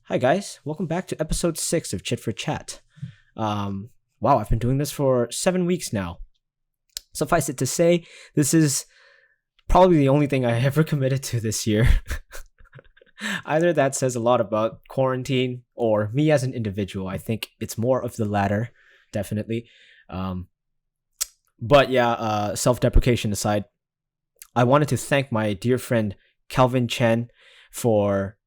Hi guys, welcome back to episode 6 of Chit for Chat. Wow, I've been doing this for 7 weeks now. Suffice it to say, this is probably the only thing I ever committed to this year. Either that says a lot about quarantine or me as an individual. I think it's more of the latter, definitely. But yeah, self-deprecation aside, I wanted to thank my dear friend Calvin Chen for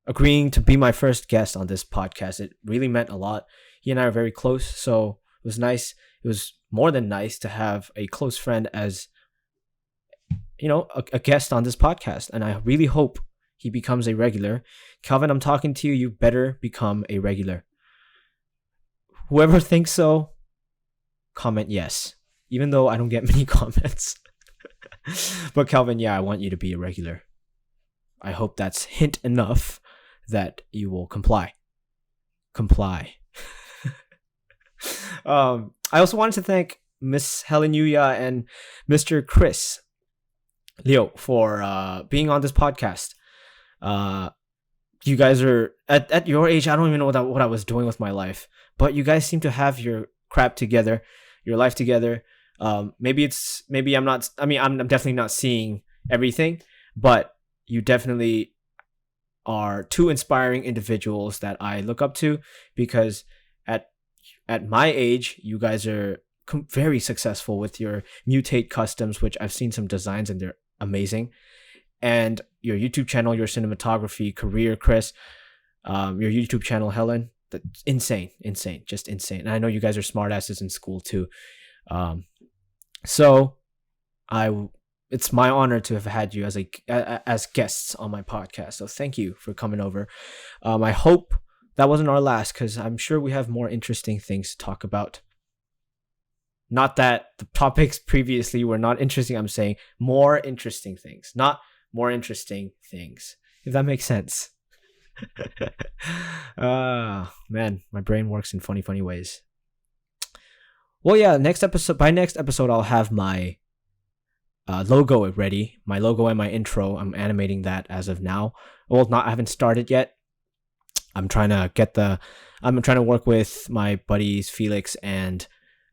agreeing to be my first guest on this podcast. It really meant a lot. He and I are very close, so it was nice. It was more than nice to have a close friend as, a guest on this podcast. And I really hope he becomes a regular. Calvin, I'm talking to you. You better become a regular. Whoever thinks so, comment yes. Even though I don't get many comments. But Calvin, yeah, I want you to be a regular. I hope that's hint enough that you will comply. I also wanted to thank Miss Helen Yuya and Mr. Chris Leo for being on this podcast. You guys are at your age. I don't even know what I was doing with my life, but you guys seem to have your crap together, your life together. Maybe I'm not. I mean, I'm definitely not seeing everything, but you definitely are two inspiring individuals that I look up to, because at my age, you guys are very successful with your Mutate customs, which I've seen some designs and they're amazing. And your YouTube channel, your cinematography career, Chris, your YouTube channel, Helen, that's insane, just insane. And I know you guys are smartasses in school too. So it's my honor to have had you as guests on my podcast. So thank you for coming over. I hope that wasn't our last, because I'm sure we have more interesting things to talk about. Not that the topics previously were not interesting. I'm saying more interesting things, not more interesting things, if that makes sense. Man, my brain works in funny ways. Well, yeah, by next episode, I'll have my logo ready. My logo and my intro. I'm animating that as of now. Well, I haven't started yet. I'm trying to work with my buddies Felix and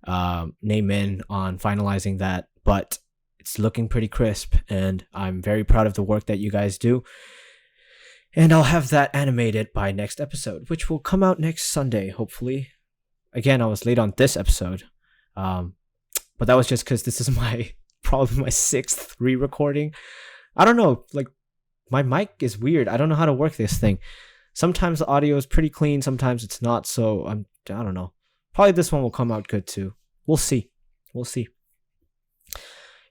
Naimin on finalizing that, but it's looking pretty crisp, and I'm very proud of the work that you guys do. And I'll have that animated by next episode, which will come out next Sunday, hopefully. Again, I was late on this episode, but that was just because this is probably my 6th re-recording. I don't know, like, my mic is weird. I don't know how to work this thing. Sometimes the audio is pretty clean, sometimes it's not, so I don't know. Probably this one will come out good too. We'll see.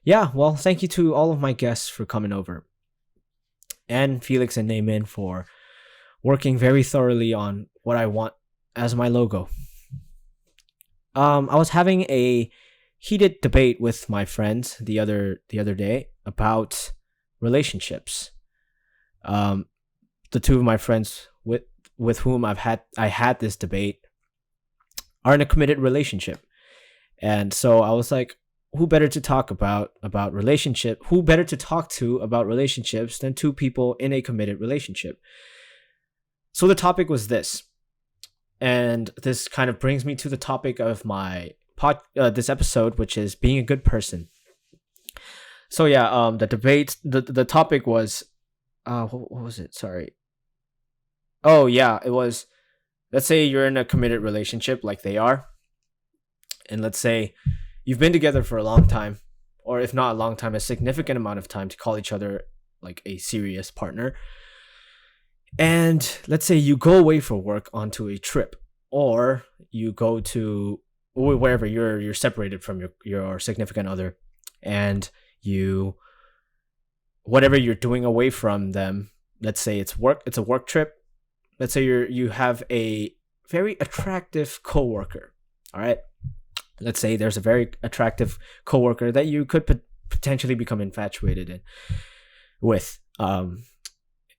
Yeah, well, thank you to all of my guests for coming over. And Felix and Naimin for working very thoroughly on what I want as my logo. I was having a heated debate with my friends the other day about relationships. The two of my friends with whom I had this debate are in a committed relationship, and so I was like, who better to talk about relationship? Who better to talk to about relationships than two people in a committed relationship? So the topic was this, and this kind of brings me to the topic of my this episode, which is being a good person. So yeah, the debate, the topic was, what was it? Sorry. Oh yeah, it was, let's say you're in a committed relationship like they are, and let's say you've been together for a long time, or if not a long time, a significant amount of time to call each other like a serious partner. And let's say you go away for work onto a trip, or you go to wherever you're separated from your significant other, and whatever you're doing away from them, let's say it's a work trip. Let's say you have a very attractive coworker. All right. Let's say there's a very attractive coworker that you could potentially become infatuated with. And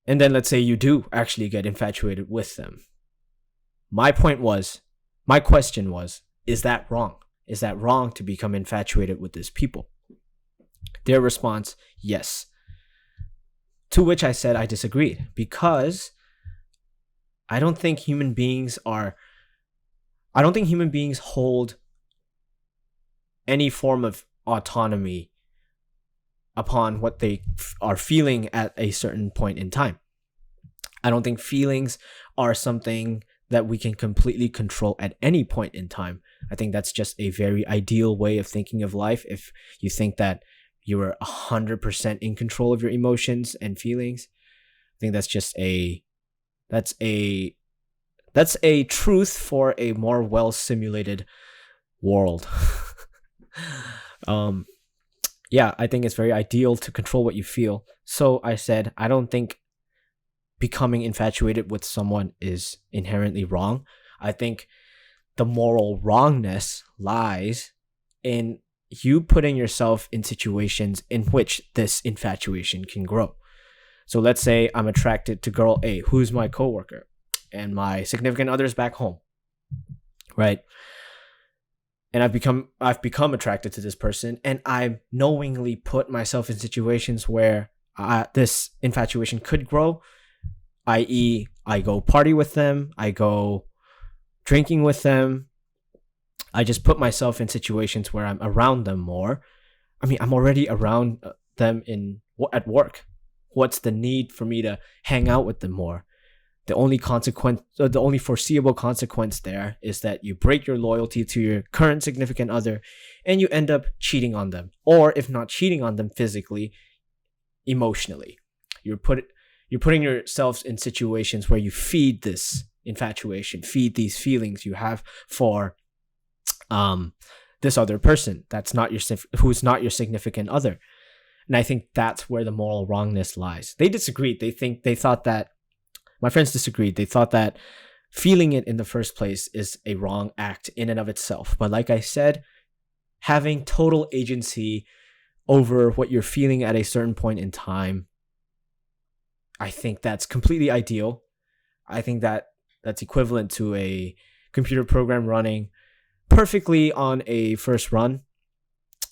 then let's say you do actually get infatuated with them. My question was, is that wrong? Is that wrong to become infatuated with these people? Their response, yes. To which I said I disagreed, because I don't think human beings are. I don't think human beings hold any form of autonomy upon what they are feeling at a certain point in time. I don't think feelings are something that we can completely control at any point in time. I think that's just a very ideal way of thinking of life. If you think that you are 100% in control of your emotions and feelings, I think that's a truth for a more well simulated world. Yeah, I think it's very ideal to control what you feel. So I said, I don't think becoming infatuated with someone is inherently wrong. I think the moral wrongness lies in you putting yourself in situations in which this infatuation can grow. So let's say I'm attracted to girl A, who's my coworker, and my significant other's back home, right? And I've become attracted to this person, and I knowingly put myself in situations where this infatuation could grow, i.e., I go party with them, I go drinking with them. I just put myself in situations where I'm around them more. I mean, I'm already around them at work. What's the need for me to hang out with them more? The only foreseeable consequence there is that you break your loyalty to your current significant other and you end up cheating on them. Or if not cheating on them physically, emotionally. You're putting yourselves in situations where you feed this infatuation, feed these feelings you have for this other person who's not your significant other. And I think that's where the moral wrongness lies. They disagreed. My friends disagreed. They thought that feeling it in the first place is a wrong act in and of itself. But like I said, having total agency over what you're feeling at a certain point in time, I think that's completely ideal. I think that's equivalent to a computer program running perfectly on a first run.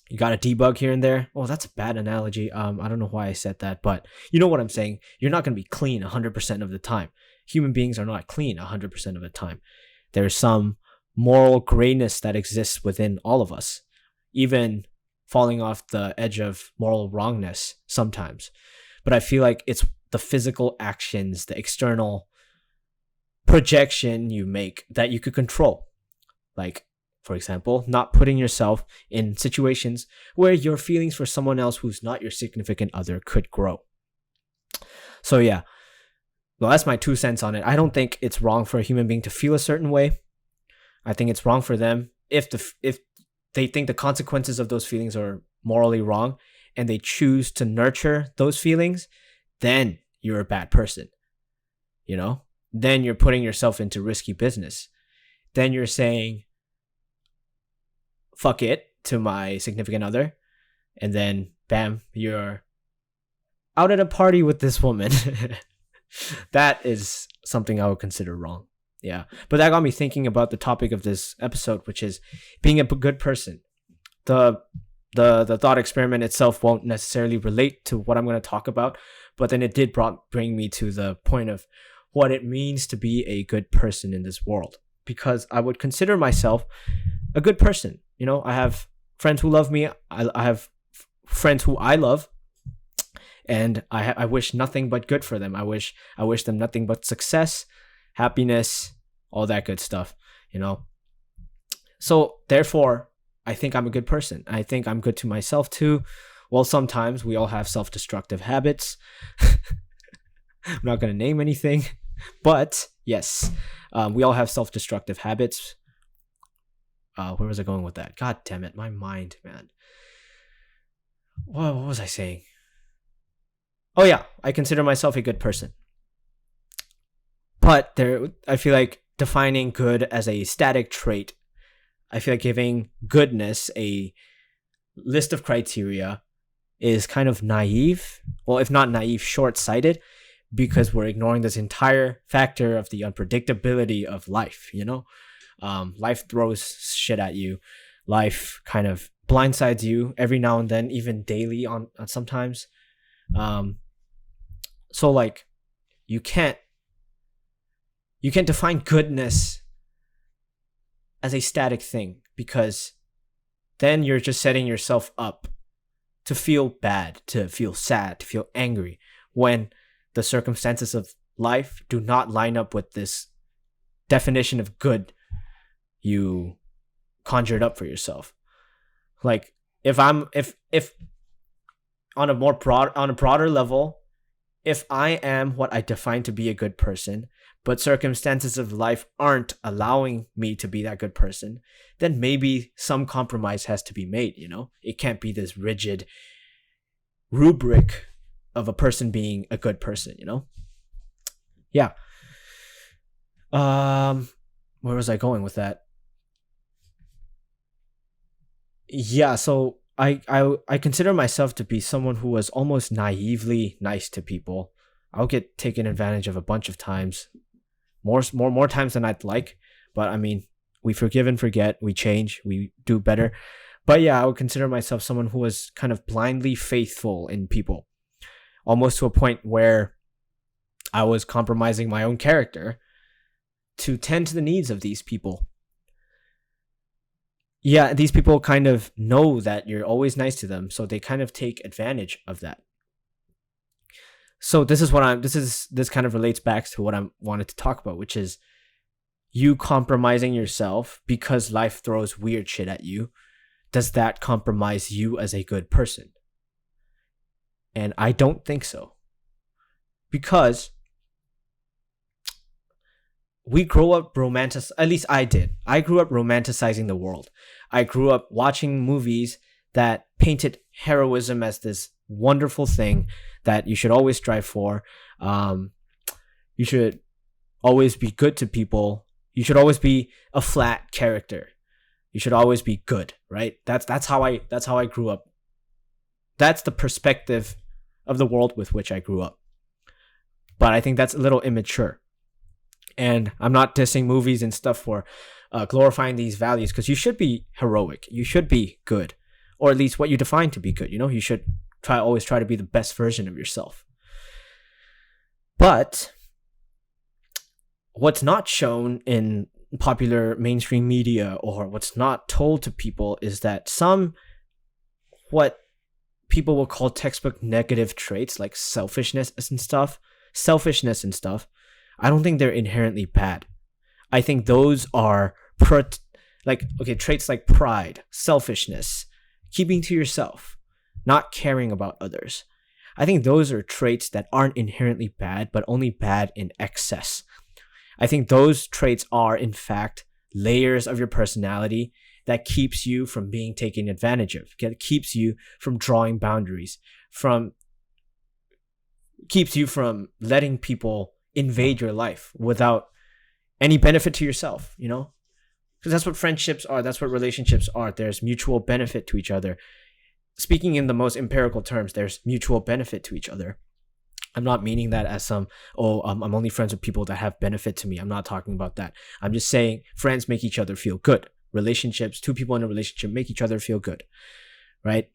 You got to debug here and there. Oh, that's a bad analogy. I don't know why I said that, but you know what I'm saying. You're not going to be clean 100% of the time. Human beings are not clean 100% of the time. There's some moral grayness that exists within all of us, even falling off the edge of moral wrongness sometimes. But I feel like it's the physical actions, the external projection you make that you could control. Like, for example, not putting yourself in situations where your feelings for someone else who's not your significant other could grow. So yeah, well, that's my 2 cents on it. I don't think it's wrong for a human being to feel a certain way. I think it's wrong for them if they think the consequences of those feelings are morally wrong and they choose to nurture those feelings, then you're a bad person. You know? Then you're putting yourself into risky business. Then you're saying, fuck it to my significant other, and then bam, you're out at a party with this woman. That is something I would consider wrong. Yeah, but that got me thinking about the topic of this episode, which is being a good person. The thought experiment itself won't necessarily relate to what I'm going to talk about, but then it did bring me to the point of what it means to be a good person in this world, because I would consider myself a good person. You know, I have friends who love me. I have friends who I love, and I wish nothing but good for them. I wish them nothing but success, happiness, all that good stuff, you know. So therefore, I think I'm a good person. I think I'm good to myself too. Well, sometimes we all have self-destructive habits. I'm not going to name anything, but yes, we all have self-destructive habits. Where was I going with that? God damn it, my mind, man. What was I saying? Oh yeah, I consider myself a good person. But I feel like defining good as a static trait, I feel like giving goodness a list of criteria is kind of naive. Well, if not naive, short-sighted, because we're ignoring this entire factor of the unpredictability of life, you know? Life throws shit at you. Life kind of blindsides you every now and then, even daily on sometimes. So like, you can't You can't define goodness as a static thing, because then you're just setting yourself up to feel bad, to feel sad, to feel angry when the circumstances of life do not line up with this definition of good you conjured up for yourself. Like, if on a broader level, if I am what I define to be a good person, but circumstances of life aren't allowing me to be that good person, then maybe some compromise has to be made, you know? It can't be this rigid rubric of a person being a good person, you know? Yeah. Where was I going with that? Yeah, so I consider myself to be someone who was almost naively nice to people. I'll get taken advantage of a bunch of times, more times than I'd like. But I mean, we forgive and forget, we change, we do better. But yeah, I would consider myself someone who was kind of blindly faithful in people, almost to a point where I was compromising my own character to tend to the needs of these people. Yeah, these people kind of know that you're always nice to them, so they kind of take advantage of that. So this kind of relates back to what I wanted to talk about, which is you compromising yourself because life throws weird shit at you. Does that compromise you as a good person? And I don't think so. Because we grow up at least I did. I grew up romanticizing the world. I grew up watching movies that painted heroism as this wonderful thing that you should always strive for. You should always be good to people. You should always be a flat character. You should always be good, right? That's how I grew up. That's the perspective of the world with which I grew up. But I think that's a little immature. And I'm not dissing movies and stuff for glorifying these values, because you should be heroic. You should be good, or at least what you define to be good. You know, you should always try to be the best version of yourself. But what's not shown in popular mainstream media, or what's not told to people, is that some what people will call textbook negative traits, like selfishness and stuff, I don't think they're inherently bad. I think those are traits like pride, selfishness, keeping to yourself, not caring about others. I think those are traits that aren't inherently bad, but only bad in excess. I think those traits are, in fact, layers of your personality that keeps you from being taken advantage of, keeps you from drawing boundaries, keeps you from letting people invade your life without any benefit to yourself, you know? Because that's what friendships are, that's what relationships are. There's mutual benefit to each other. Speaking in the most empirical terms, there's mutual benefit to each other. I'm not meaning that as I'm only friends with people that have benefit to me. I'm not talking about that. I'm just saying friends make each other feel good. Relationships, two people in a relationship make each other feel good, right?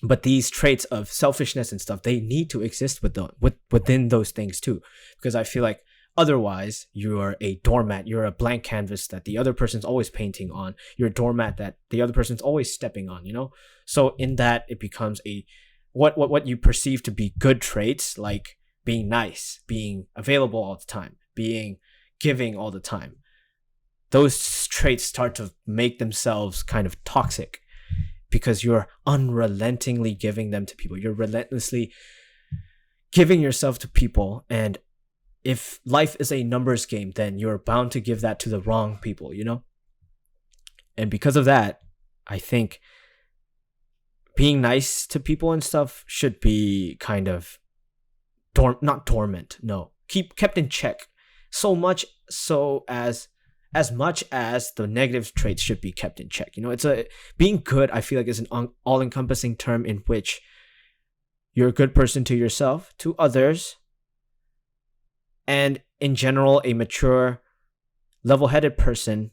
But these traits of selfishness and stuff, they need to exist within those things too. Because I feel like otherwise you're a doormat. You're a blank canvas that the other person's always painting on. You're a doormat that the other person's always stepping on, you know? So in that, it becomes what you perceive to be good traits, like being nice, being available all the time, being giving all the time. Those traits start to make themselves kind of toxic because you're unrelentingly giving them to people. You're relentlessly giving yourself to people. And if life is a numbers game, then you're bound to give that to the wrong people, you know? And because of that, I think being nice to people and stuff should be kind of not dormant, no, kept in check, so much so as much as the negative traits should be kept in check. You know, being good, I feel like, is an all-encompassing term in which you're a good person to yourself, to others, and in general, a mature, level-headed person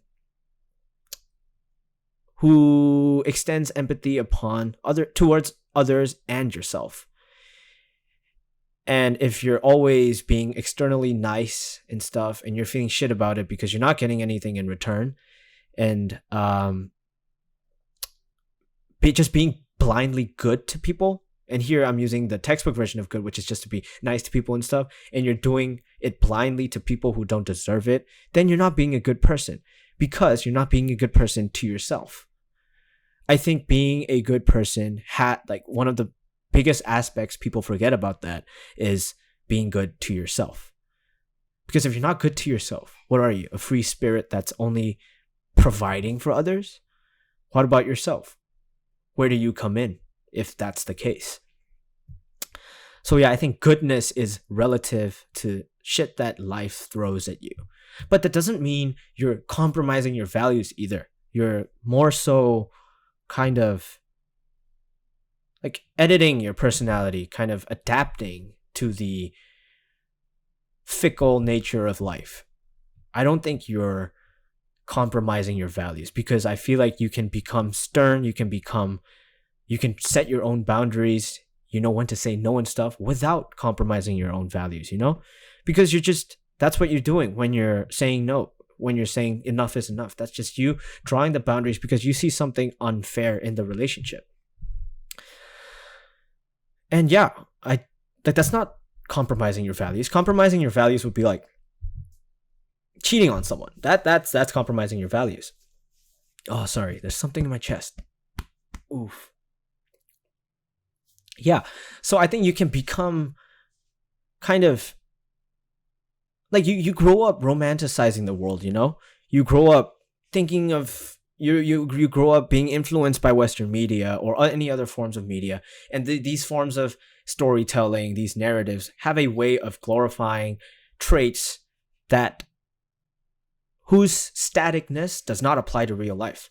who extends empathy towards others and yourself. And if you're always being externally nice and stuff, and you're feeling shit about it because you're not getting anything in return, and just being blindly good to people, and here I'm using the textbook version of good, which is just to be nice to people and stuff, and you're doing it blindly to people who don't deserve it, then you're not being a good person, because you're not being a good person to yourself. I think being a good person like one of the biggest aspects people forget about that is being good to yourself. Because if you're not good to yourself, what are you? A free spirit that's only providing for others? What about yourself? Where do you come in if that's the case? So yeah, I think goodness is relative to shit that life throws at you. But that doesn't mean you're compromising your values either. You're more so kind of like editing your personality, kind of adapting to the fickle nature of life. I don't think you're compromising your values, because I feel like you can become stern, you can set your own boundaries, you know when to say no and stuff without compromising your own values, because that's what you're doing when you're saying no, when you're saying enough is enough. That's just you drawing the boundaries because you see something unfair in the relationship. And yeah, that's not compromising your values. Compromising your values would be like cheating on someone. That's compromising your values. Oh, sorry, there's something in my chest. Oof. Yeah, so I think you can become kind of like you grow up romanticizing the world, you grow up thinking of you grow up being influenced by Western media or any other forms of media, and these forms of storytelling, these narratives have a way of glorifying traits whose staticness does not apply to real life.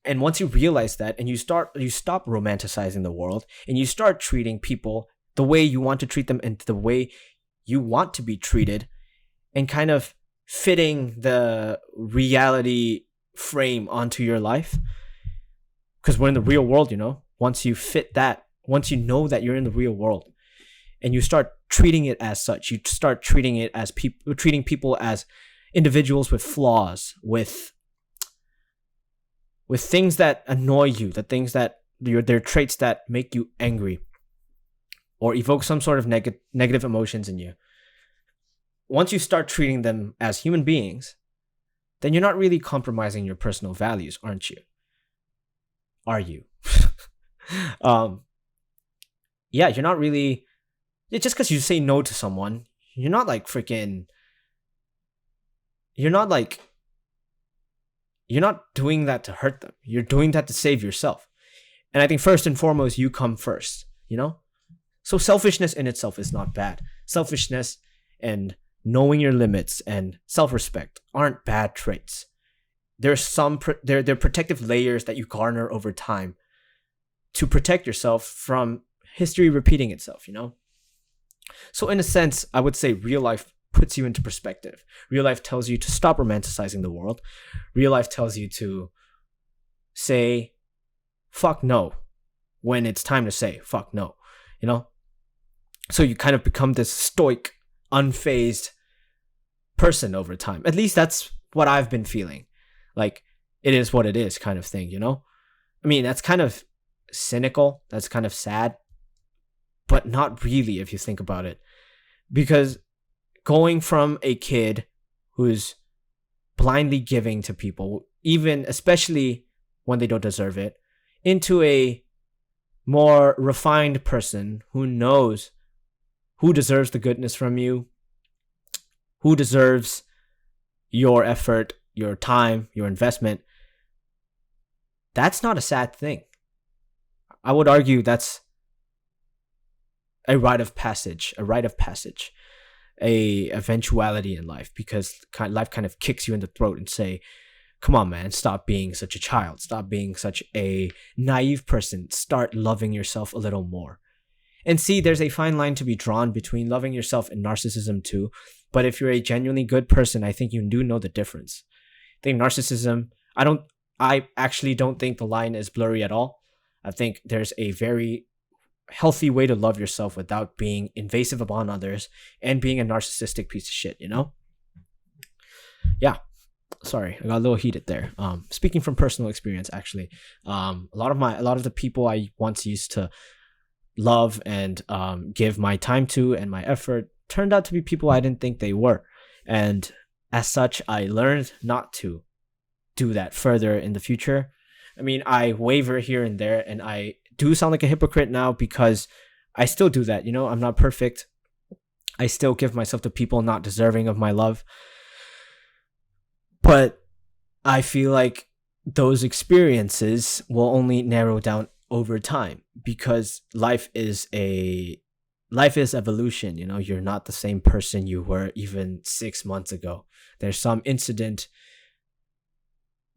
And once you realize that, and you stop romanticizing the world, and you start treating people the way you want to treat them and the way you want to be treated, and kind of fitting the reality frame onto your life, because we're in the real world, once you fit that, once you know that you're in the real world, and you start treating it as such, you start treating people as individuals with flaws, with things that annoy you, the things that their traits that make you angry or evoke some sort of negative emotions in you. Once you start treating them as human beings, then you're not really compromising your personal values, aren't you? Are you? Yeah, you're not really. Just because you say no to someone, you're not like freaking. You're not doing that to hurt them. You're doing that to save yourself. And I think first and foremost, you come first, So selfishness in itself is not bad. Selfishness and knowing your limits and self-respect aren't bad traits. There's they're protective layers that you garner over time to protect yourself from history repeating itself, So in a sense, I would say real life puts you into perspective. Real life tells you to stop romanticizing the world. Real life tells you to say fuck no when it's time to say fuck no, So you kind of become this stoic, unfazed person over time. At least that's what I've been feeling. Like, it is what it is kind of thing, I mean, that's kind of cynical. That's kind of sad. But not really if you think about it. Because going from a kid who's blindly giving to people, especially when they don't deserve it, into a more refined person who knows who deserves the goodness from you, who deserves your effort, your time, your investment, that's not a sad thing. I would argue that's a rite of passage, a eventuality in life, because life kind of kicks you in the throat and say, come on, man, stop being such a child. Stop being such a naive person. Start loving yourself a little more. And see, there's a fine line to be drawn between loving yourself and narcissism too. But if you're a genuinely good person, I think you do know the difference. I think narcissism, I actually don't think the line is blurry at all. I think there's a very healthy way to love yourself without being invasive upon others and being a narcissistic piece of shit, you know? Yeah. Sorry, I got a little heated there. Speaking from personal experience, actually, a lot of the people I once used to love and give my time to and my effort turned out to be people I didn't think they were, and as such, I learned not to do that further in the future. I mean, I waver here and there, and I do sound like a hypocrite now because I still do that. You know, I'm not perfect. I still give myself to people not deserving of my love. But I feel like those experiences will only narrow down over time because life is evolution. You know, you're not the same person you were even 6 months ago. There's some incident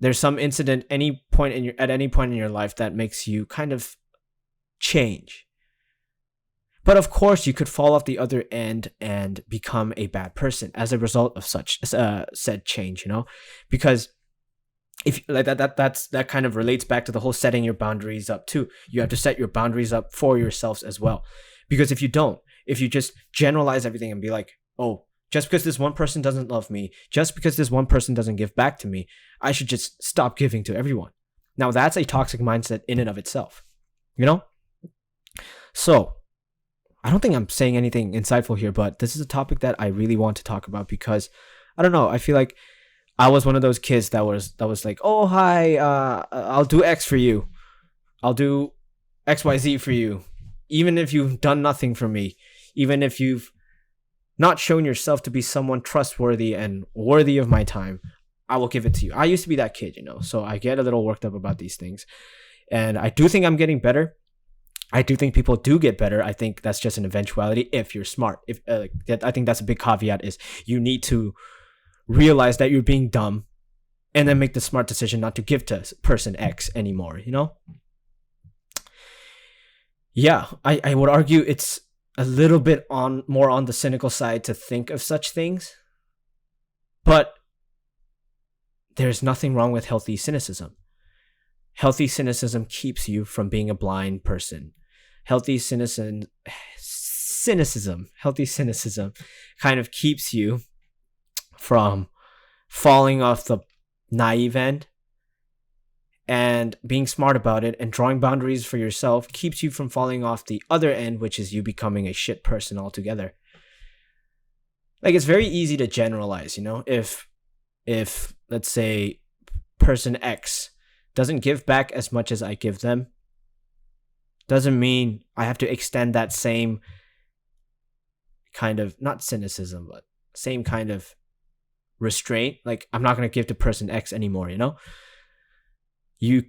at any point in your life that makes you kind of change. But of course, you could fall off the other end and become a bad person as a result of such said change, you know, because if like that kind of relates back to the whole setting your boundaries up too. You have to set your boundaries up for yourselves as well, because if you just generalize everything and be like, oh, just because this one person doesn't love me, just because this one person doesn't give back to me, I should just stop giving to everyone. Now that's a toxic mindset in and of itself, you know? So I don't think I'm saying anything insightful here, but this is a topic that I really want to talk about because I don't know, I feel like I was one of those kids that was like, oh, hi, I'll do X for you. I'll do XYZ for you. Even if you've done nothing for me, even if you've not shown yourself to be someone trustworthy and worthy of my time, I will give it to you. I used to be that kid, you know, so I get a little worked up about these things. And I do think I'm getting better. I do think people do get better. I think that's just an eventuality if you're smart. I think that's a big caveat is you need to realize that you're being dumb and then make the smart decision not to give to person X anymore, you know? Yeah, I would argue it's a little bit more on the cynical side to think of such things. But there's nothing wrong with healthy cynicism. Healthy cynicism keeps you from being a blind person. Healthy cynicism kind of keeps you from falling off the naive end, and being smart about it and drawing boundaries for yourself keeps you from falling off the other end, which is you becoming a shit person altogether. Like, it's very easy to generalize, you know, if let's say person X doesn't give back as much as I give them, doesn't mean I have to extend that same kind of, not cynicism, but same kind of restraint. Like, I'm not going to give to person X anymore, you know? You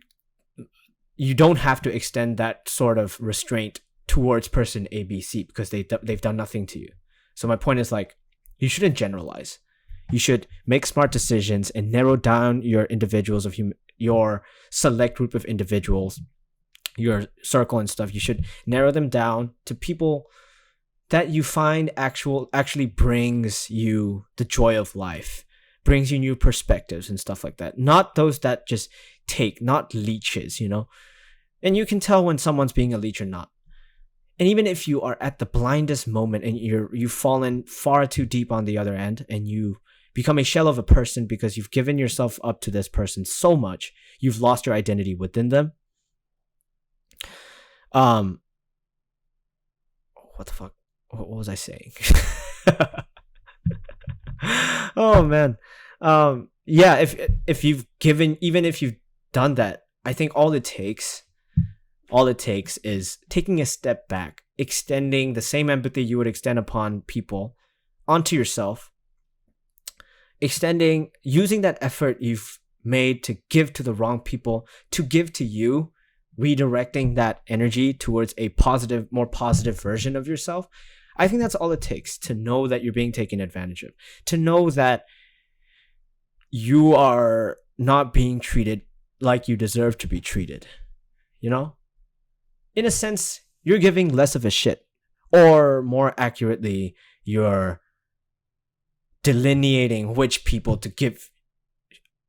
don't have to extend that sort of restraint towards person ABC because they've done nothing to you. So my point is, like, you shouldn't generalize. You should make smart decisions and narrow down your individuals of your select group of individuals, your circle and stuff. You should narrow them down to people that you find actually brings you the joy of life, brings you new perspectives and stuff like that. Not those that just take, not leeches, you know? And you can tell when someone's being a leech or not. And even if you are at the blindest moment and you've fallen far too deep on the other end and you become a shell of a person because you've given yourself up to this person so much, you've lost your identity within them. What the fuck? What was I saying? Oh man. Yeah, if you've given, even if you've done that, I think all it takes is taking a step back, extending the same empathy you would extend upon people onto yourself, using that effort you've made to give to the wrong people to give to you, redirecting that energy towards a more positive version of yourself. I think that's all it takes to know that you're being taken advantage of, to know that you are not being treated like you deserve to be treated, you know? In a sense, you're giving less of a shit, or more accurately, you're delineating which people to give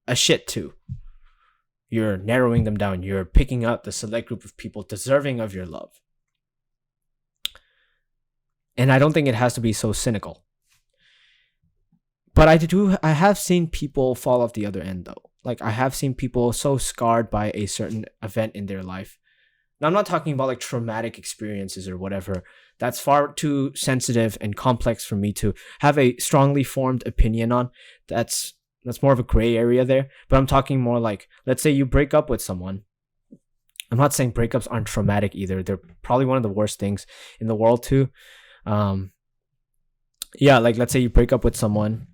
a shit to. You're narrowing them down. You're picking out the select group of people deserving of your love. And I don't think it has to be so cynical. But I have seen people fall off the other end though. Like, I have seen people so scarred by a certain event in their life. Now, I'm not talking about like traumatic experiences or whatever. That's far too sensitive and complex for me to have a strongly formed opinion on. That's more of a gray area there. But I'm talking more like, let's say you break up with someone. I'm not saying breakups aren't traumatic either. They're probably one of the worst things in the world too. Yeah, like let's say you break up with someone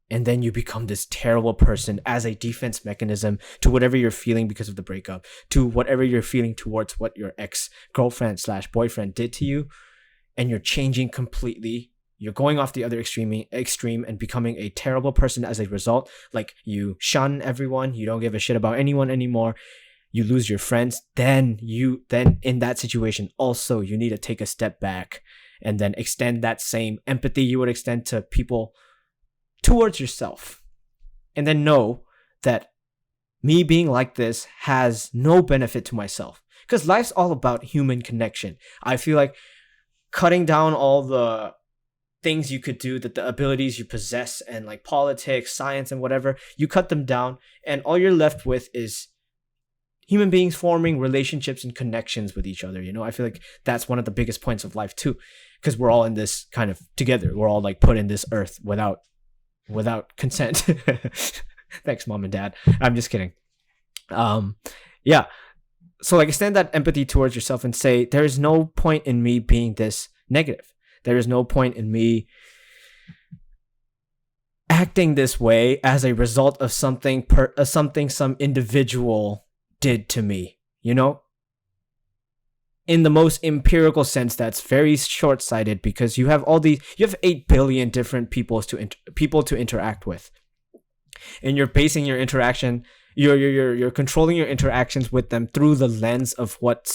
and then you become this terrible person as a defense mechanism to whatever you're feeling because of the breakup, to whatever you're feeling towards what your ex-girlfriend/boyfriend did to you, and you're changing completely. You're going off the other extreme and becoming a terrible person as a result. Like, you shun everyone, you don't give a shit about anyone anymore, you lose your friends. Then in that situation also you need to take a step back and then extend that same empathy you would extend to people towards yourself, and then know that me being like this has no benefit to myself, because life's all about human connection. I feel like cutting down all the things you could do, that the abilities you possess, and like politics, science, and whatever, you cut them down and all you're left with is human beings forming relationships and connections with each other. I feel like that's one of the biggest points of life too, because we're all in this kind of together. We're all like put in this earth without consent. Thanks, mom and dad. I'm just kidding. Yeah. So like, extend that empathy towards yourself and say, there is no point in me being this negative. There is no point in me acting this way as a result of something some individual did to me. In the most empirical sense, that's very short-sighted, because you have 8 billion different people to interact with, and you're basing your interaction, you're controlling your interactions with them through the lens of what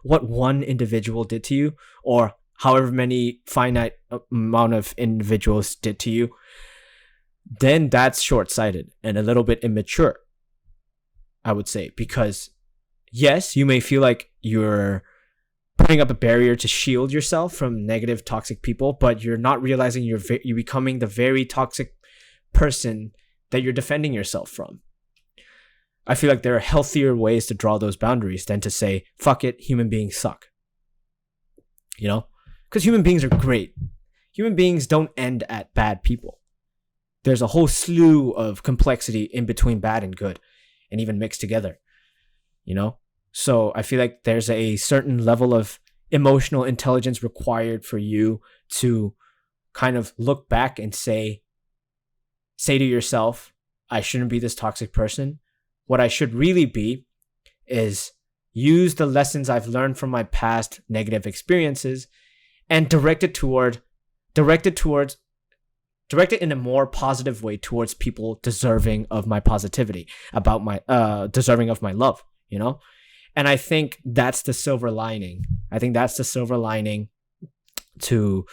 one individual did to you, or however many finite amount of individuals did to you. Then that's short-sighted and a little bit immature, I would say, because yes, you may feel like you're putting up a barrier to shield yourself from negative, toxic people, but you're not realizing you're becoming the very toxic person that you're defending yourself from. I feel like there are healthier ways to draw those boundaries than to say, fuck it, human beings suck. Because human beings are great. Human beings don't end at bad people. There's a whole slew of complexity in between bad and good, and even mixed together. So I feel like there's a certain level of emotional intelligence required for you to kind of look back and say to yourself, I shouldn't be this toxic person. What I should really be is use the lessons I've learned from my past negative experiences and direct it in a more positive way towards people deserving of my positivity, deserving of my love, And I think that's the silver lining. To,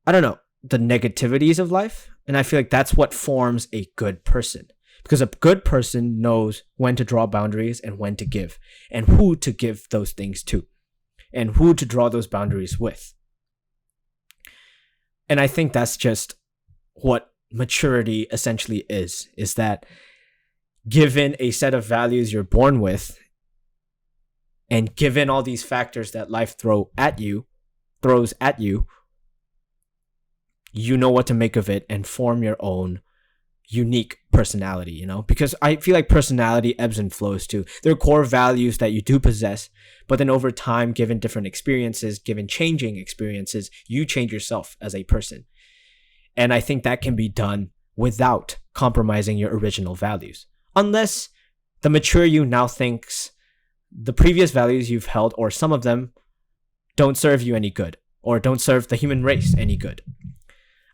I don't know, the negativities of life. And I feel like that's what forms a good person. Because a good person knows when to draw boundaries and when to give, and who to give those things to, and who to draw those boundaries with. And I think that's just what maturity essentially is that given a set of values you're born with, and given all these factors that life throws at you, you know what to make of it and form your own unique personality, because I feel like personality ebbs and flows too. There are core values that you do possess, but then over time, given different experiences, given changing experiences, you change yourself as a person. And I think that can be done without compromising your original values. Unless the mature you now thinks the previous values you've held, or some of them, don't serve you any good, or don't serve the human race any good.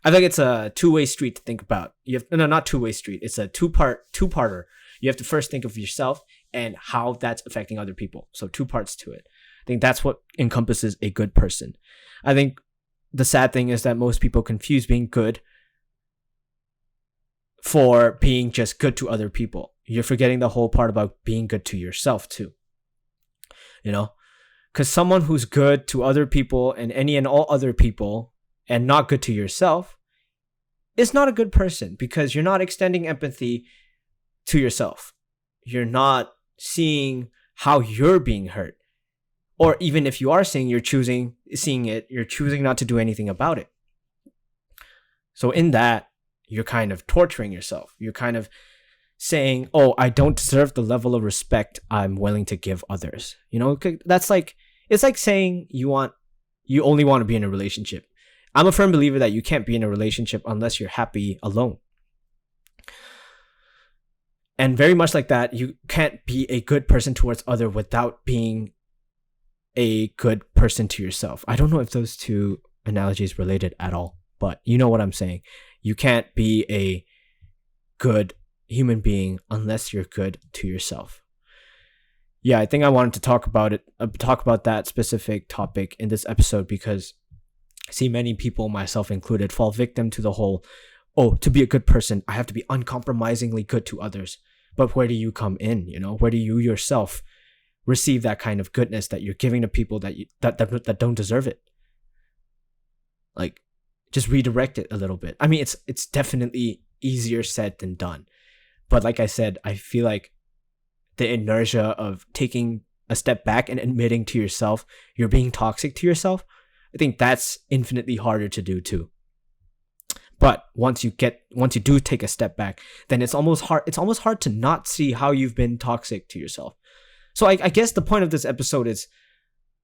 I think it's a two-way street to think about. Not two-way street. It's a two-parter. You have to first think of yourself and how that's affecting other people. So 2 parts to it. I think that's what encompasses a good person. I think the sad thing is that most people confuse being good for being just good to other people. You're forgetting the whole part about being good to yourself too. Because someone who's good to other people and any and all other people and not good to yourself is not a good person, because you're not extending empathy to yourself. You're not seeing how you're being hurt. Or even if you are seeing it, you're choosing not to do anything about it. So in that, you're kind of torturing yourself. You're kind of saying, oh, I don't deserve the level of respect I'm willing to give others. That's like, it's like saying you only want to be in a relationship. I'm a firm believer that you can't be in a relationship unless you're happy alone. And very much like that, you can't be a good person towards other without being a good person to yourself. I don't know if those two analogies related at all, but you know what I'm saying. You can't be a good human being unless you're good to yourself. Yeah, I think I wanted to talk about that specific topic in this episode because I see many people, myself included, fall victim to the whole, oh, to be a good person, I have to be uncompromisingly good to others. But where do you come in? Where do you yourself receive that kind of goodness that you're giving to people that don't deserve it? Like, just redirect it a little bit. I mean, it's definitely easier said than done. But like I said, I feel like the inertia of taking a step back and admitting to yourself you're being toxic to yourself, I think that's infinitely harder to do too. But once you do take a step back, then it's almost hard to not see how you've been toxic to yourself. So I guess the point of this episode is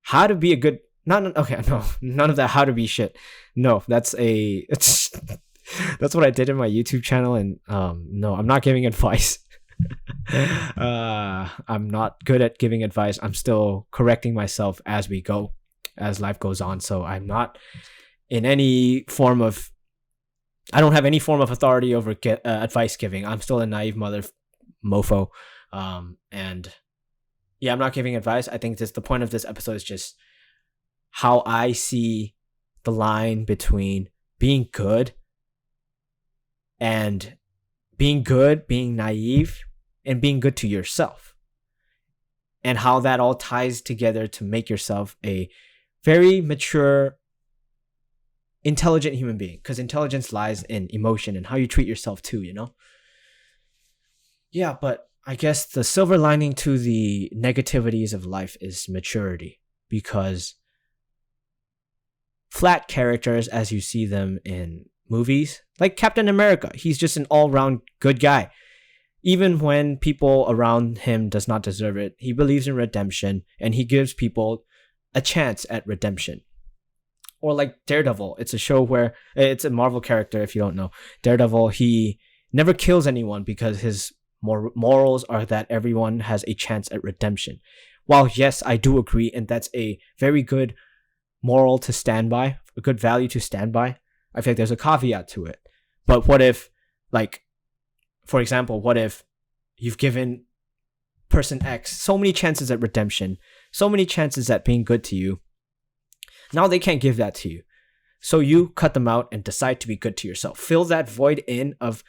how to be a good, none of that how to be shit. No, that's what I did in my YouTube channel, and no, I'm not giving advice. I'm not good at giving advice. I'm still correcting myself as we go, as life goes on. So I'm not in any form of, I don't have any form of authority over advice giving. I'm still a naive mofo. And yeah, I'm not giving advice. I think the point of this episode is just how I see the line between being good and being naive, and being good to yourself, and how that all ties together to make yourself a very mature, intelligent human being, because intelligence lies in emotion and how you treat yourself too, Yeah, but I guess the silver lining to the negativities of life is maturity, because flat characters as you see them in movies, like Captain America, he's just an all-round good guy. Even when people around him does not deserve it, he believes in redemption and he gives people a chance at redemption. Or like Daredevil, it's a Marvel character if you don't know. Daredevil, he never kills anyone because his morals are that everyone has a chance at redemption. While yes, I do agree, and that's a very good moral to stand by, a good value to stand by, I feel like there's a caveat to it. But what if, like, for example, what if you've given person X so many chances at redemption, so many chances at being good to you, now they can't give that to you. So you cut them out and decide to be good to yourself. Fill that void in of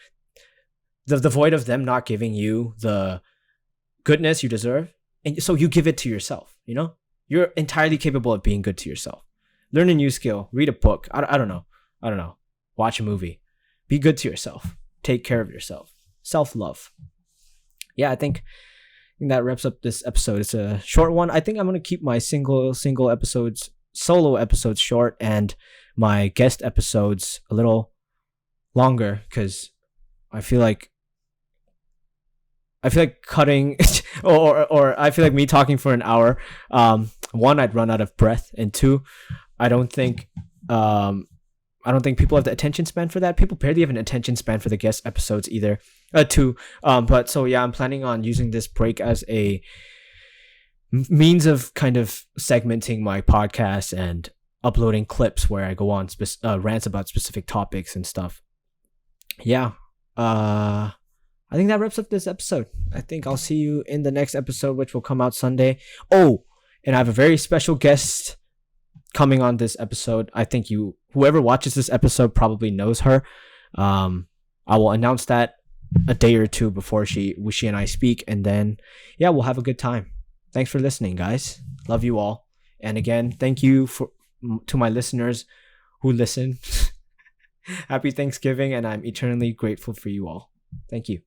the void of them not giving you the goodness you deserve. And so you give it to yourself, You're entirely capable of being good to yourself. Learn a new skill, read a book. I don't know. Watch a movie. Be good to yourself. Take care of yourself. Self-love. Yeah, I think that wraps up this episode. It's a short one. I think I'm going to keep my solo episodes short and my guest episodes a little longer, because I feel like cutting or I feel like me talking for an hour, one, I'd run out of breath, and two, I don't think people have the attention span for that. People barely have an attention span for the guest episodes either. But so yeah, I'm planning on using this break as a means of kind of segmenting my podcast and uploading clips where I go on rants about specific topics and stuff. Yeah. I think that wraps up this episode. I think I'll see you in the next episode, which will come out Sunday. Oh, and I have a very special guest coming on this episode. I think whoever watches this episode probably knows her. I will announce that a day or two before she and I speak, and then yeah, we'll have a good time. Thanks for listening, guys. Love you all. And again, thank you to my listeners who listen. Happy Thanksgiving, and I'm eternally grateful for you all. Thank you.